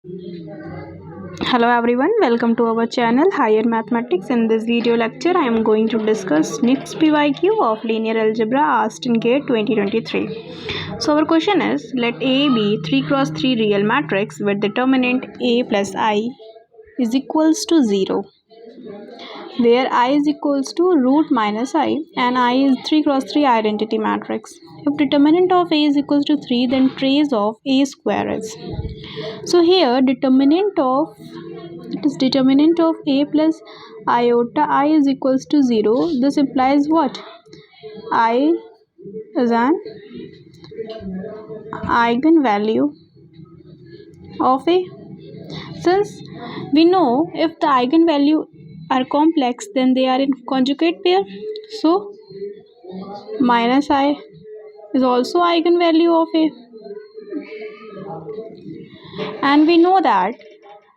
Hello everyone, welcome to our channel Higher Mathematics. In this video lecture, I am going to discuss next PYQ of Linear Algebra asked in GATE 2023. So our question is, let A be 3 cross 3 real matrix with determinant A plus I is equals to 0, where I is equals to root minus I and I is 3 cross 3 identity matrix. If determinant of A is equals to 3, then trace of A square is. So here determinant of A plus iota I is equals to 0. This implies what? I is an eigenvalue of A. Since we know if the eigenvalue are complex, then they are in conjugate pair. So minus I is also eigenvalue of A. And we know that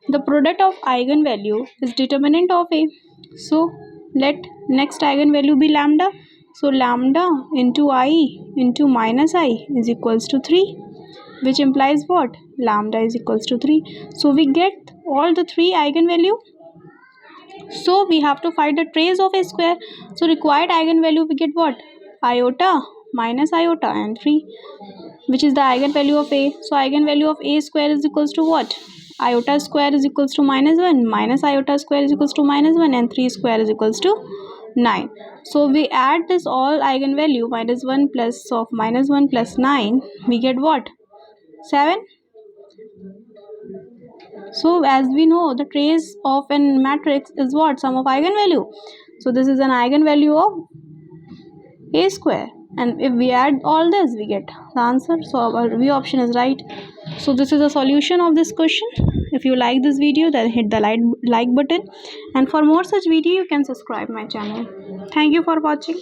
the product of eigenvalue is determinant of A. So let next eigenvalue be lambda. So lambda into I into minus I is equals to 3, which implies what? Lambda is equals to 3. So we get all the 3 eigenvalue. So we have to find the trace of A square. So required eigenvalue we get what? Iota minus iota and 3, which is the eigenvalue of A. So eigenvalue of A square is equals to what? Iota square is equals to minus 1, minus iota square is equals to minus 1, and 3 square is equals to 9. So we add this all eigenvalue, minus 1 plus of minus 1 plus 9, we get what? 7. So as we know, the trace of a matrix is what? Sum of eigenvalue. So this is an eigenvalue of A square, and if we add all this, we get the answer. So our B option is right. So this is a solution of this question. If you like this video, then hit the like button, and for more such video you can subscribe my channel. Thank you for watching.